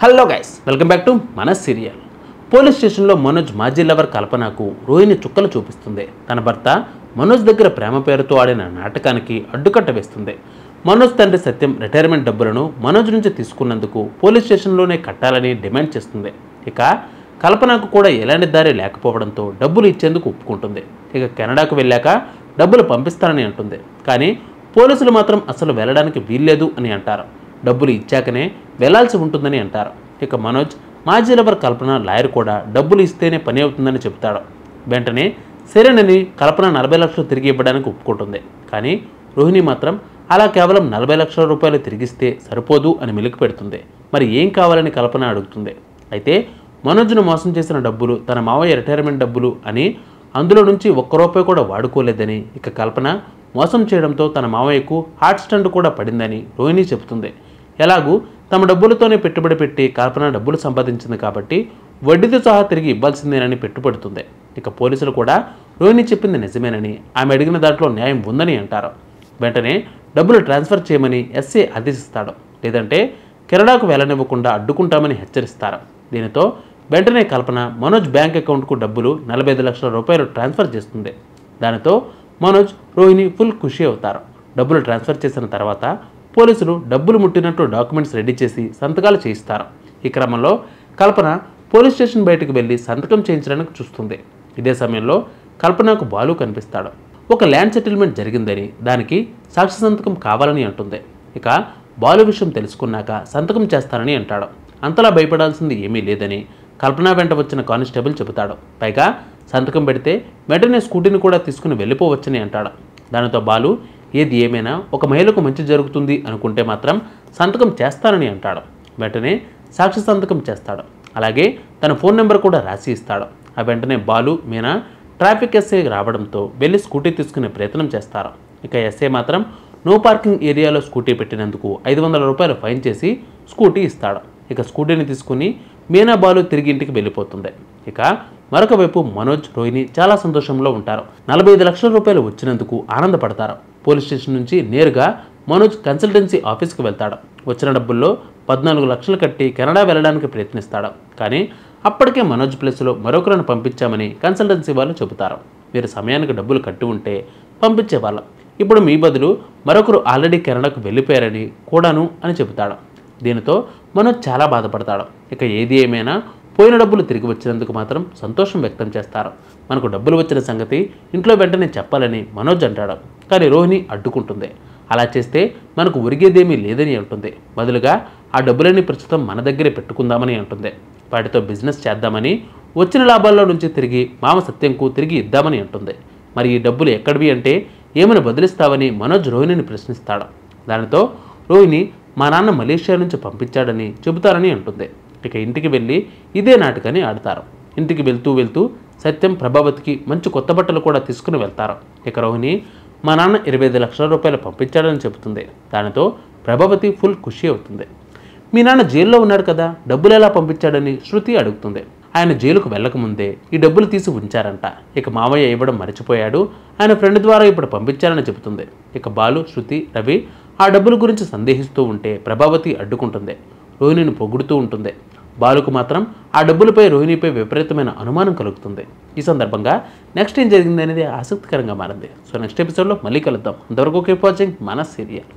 Hello guys, welcome back to మన serial. Police స్టేషన్లో మనోజ్ మాజీ లవర్ కల్పనకు రోహిణి చుక్కలు చూపిస్తుంది. తన భర్త మనోజ్ దగ్గర ప్రేమ పేరుతో ఆడిన నాటకానికి అడ్డుకట్ట వేస్తుంది. మనోజ్ తండ్రి సత్యం రిటైర్మెంట్ డబ్బులను మనోజ్ నుంచి తీసుకున్నందుకు పోలీస్ స్టేషన్లోనే కట్టాలని డిమాండ్ చేస్తుంది. ఇక కల్పనకు కూడా ఎలాంటి దారి లేకపోవడంతో డబ్బులు ఇచ్చేందుకు ఒప్పుకుంటుంది. ఇక కెనడాకు వెళ్ళాక డబ్బులు పంపిస్తానని అంటుంది. కానీ పోలీసులు మాత్రం అసలు వెళ్ళడానికి వీల్లేదు అని అంటారు. డబ్బులు ఇచ్చాకనే వెళ్లాల్సి ఉంటుందని అంటారు. ఇక మనోజ్ మాజీ లవర్ కల్పన లాయర్ కూడా డబ్బులు ఇస్తేనే పని అవుతుందని చెబుతాడు. వెంటనే సరేనని కల్పన 40 లక్షలు తిరిగి ఇవ్వడానికి ఒప్పుకుంటుంది. కానీ రోహిణి మాత్రం అలా కేవలం 40 లక్షల రూపాయలు తిరిగిస్తే సరిపోదు అని మెలికి పెడుతుంది. మరి ఏం కావాలని కల్పన అడుగుతుంది. అయితే మనోజ్ను మోసం చేసిన డబ్బులు తన మావయ్య రిటైర్మెంట్ డబ్బులు అని, అందులో నుంచి ఒక్క రూపాయి కూడా వాడుకోలేదని, ఇక కల్పన మోసం చేయడంతో తన మావయ్యకు హార్ట్ స్టంట్ కూడా పడిందని రోహిణి చెబుతుంది. ఎలాగూ తమ డబ్బులతోనే పెట్టుబడి పెట్టి కల్పన డబ్బులు సంపాదించింది కాబట్టి వడ్డీతో సహా తిరిగి ఇవ్వాల్సిందేనని పెట్టుబడుతుంది. ఇక పోలీసులు కూడా రోహిణి చెప్పింది నిజమేనని, ఆమె అడిగిన దాంట్లో న్యాయం ఉందని అంటారు. వెంటనే డబ్బులు ట్రాన్స్ఫర్ చేయమని ఎస్ఐ ఆదేశిస్తాడు. లేదంటే కెనడాకు వెళ్ళనివ్వకుండా అడ్డుకుంటామని హెచ్చరిస్తారు. దీనితో వెంటనే కల్పన మనోజ్ బ్యాంక్ అకౌంట్కు డబ్బులు 45 లక్షల రూపాయలు ట్రాన్స్ఫర్ చేస్తుంది. దానితో మనోజ్, రోహిణి ఫుల్ ఖుషి అవుతారు. డబ్బులు ట్రాన్స్ఫర్ చేసిన తర్వాత పోలీసులు డబ్బులు ముట్టినట్టు డాక్యుమెంట్స్ రెడీ చేసి సంతకాలు చేయిస్తారు. ఈ క్రమంలో కల్పన పోలీస్ స్టేషన్ బయటకు వెళ్ళి సంతకం చేయించడానికి చూస్తుంది. ఇదే సమయంలో కల్పనకు బాలు కనిపిస్తాడు. ఒక ల్యాండ్ సెటిల్మెంట్ జరిగిందని, దానికి సాక్షి సంతకం కావాలని అంటుంది. ఇక బాలు విషయం తెలుసుకున్నాక సంతకం చేస్తానని అంటాడు. అంతలా భయపడాల్సింది ఏమీ లేదని కల్పన వెంట వచ్చిన కానిస్టేబుల్ చెబుతాడు. పైగా సంతకం పెడితే వెంటనే స్కూటీని కూడా తీసుకుని వెళ్ళిపోవచ్చని అంటాడు. దానితో బాలు ఏది ఏమైనా ఒక మహిళకు మంచి జరుగుతుంది అనుకుంటే మాత్రం సంతకం చేస్తానని అంటాడు. వెంటనే సాక్షి సంతకం చేస్తాడు. అలాగే తన ఫోన్ నెంబర్ కూడా రాసి ఇస్తాడు. ఆ వెంటనే బాలు, మీనా ట్రాఫిక్ ఎస్ఐ రావడంతో వెళ్ళి స్కూటీ తీసుకునే ప్రయత్నం చేస్తారు. ఇక ఎస్ఐ మాత్రం నో పార్కింగ్ ఏరియాలో స్కూటీ పెట్టినందుకు 500 రూపాయలు ఫైన్ చేసి స్కూటీ ఇస్తాడు. ఇక స్కూటీని తీసుకుని మీనా, బాలు తిరిగి ఇంటికి వెళ్ళిపోతుంది. ఇక మరొక వైపు మనోజ్, రోహిణి చాలా సంతోషంలో ఉంటారు. 45 లక్షల రూపాయలు వచ్చినందుకు ఆనందపడతారు. పోలీస్ స్టేషన్ నుంచి నేరుగా మనోజ్ కన్సల్టెన్సీ ఆఫీస్కి వెళ్తాడు. వచ్చిన డబ్బుల్లో 14 లక్షలు కట్టి కెనడా వెళ్ళడానికి ప్రయత్నిస్తాడు. కానీ అప్పటికే మనోజ్ ప్లేస్లో మరొకరిని పంపించామని కన్సల్టెన్సీ వాళ్ళు చెబుతారు. మీరు సమయానికి డబ్బులు కట్టి ఉంటే పంపించేవాళ్ళం, ఇప్పుడు మీ బదులు మరొకరు ఆల్రెడీ కెనడాకు వెళ్ళిపోయారని కూడాను అని చెబుతాడు. దీనితో మనోజ్ చాలా బాధపడతాడు. ఇక ఏది ఏమైనా పోయిన డబ్బులు తిరిగి వచ్చినందుకు మాత్రం సంతోషం వ్యక్తం చేస్తారు. మనకు డబ్బులు వచ్చిన సంగతి ఇంట్లో వెంటనే చెప్పాలని మనోజ్ అంటాడు. కానీ రోహిణి అడ్డుకుంటుంది. అలా చేస్తే మనకు ఒరిగేదేమీ లేదని అంటుంది. బదులుగా ఆ డబ్బులన్నీ ప్రస్తుతం మన దగ్గరే పెట్టుకుందామని అంటుంది. వాటితో బిజినెస్ చేద్దామని, వచ్చిన లాభాల్లో నుంచి తిరిగి మామ సత్యంకు తిరిగి ఇద్దామని అంటుంది. మరి ఈ డబ్బులు ఎక్కడివి అంటే ఏమని బదిలిస్తావని మనోజ్ రోహిణిని ప్రశ్నిస్తాడు. దానితో రోహిణి మా నాన్న మలేషియా నుంచి పంపించాడని చెబుతారని అంటుంది. ఇక ఇంటికి వెళ్ళి ఇదే నాటకాన్ని ఆడతారు. ఇంటికి వెళ్తూ వెళ్తూ సత్యం ప్రభావతికి మంచి కొత్త బట్టలు కూడా తీసుకుని వెళ్తారు. ఇక రోహిణి మా నాన్న 25 లక్షల రూపాయలు పంపించాడని చెబుతుంది. దానితో ప్రభావతి ఫుల్ ఖుషి అవుతుంది. మీ నాన్న జైల్లో ఉన్నాడు కదా, డబ్బులు ఎలా పంపించాడని శృతి అడుగుతుంది. ఆయన జైలుకు వెళ్ళకముందే ఈ డబ్బులు తీసి ఉంచారంట. ఇక మావయ్య ఇవ్వడం మర్చిపోయాడు, ఆయన ఫ్రెండ్ ద్వారా ఇప్పుడు పంపించారని చెబుతుంది. ఇక బాలు, శృతి, రవి ఆ డబ్బుల గురించి సందేహిస్తూ ఉంటే ప్రభావతి అడ్డుకుంటుంది. రోహిణిని పొగుడుతూ ఉంటుంది. బాలుకు మాత్రం ఆ డబ్బులపై రోహిణిపై విపరీతమైన అనుమానం కలుగుతుంది. ఈ సందర్భంగా నెక్స్ట్ ఏం జరిగింది అనేది ఆసక్తికరంగా మారింది. సో నెక్స్ట్ ఎపిసోడ్లో మళ్ళీ కలుద్దాం. అంతవరకు కీప్ వాచింగ్ మన సీరియల్.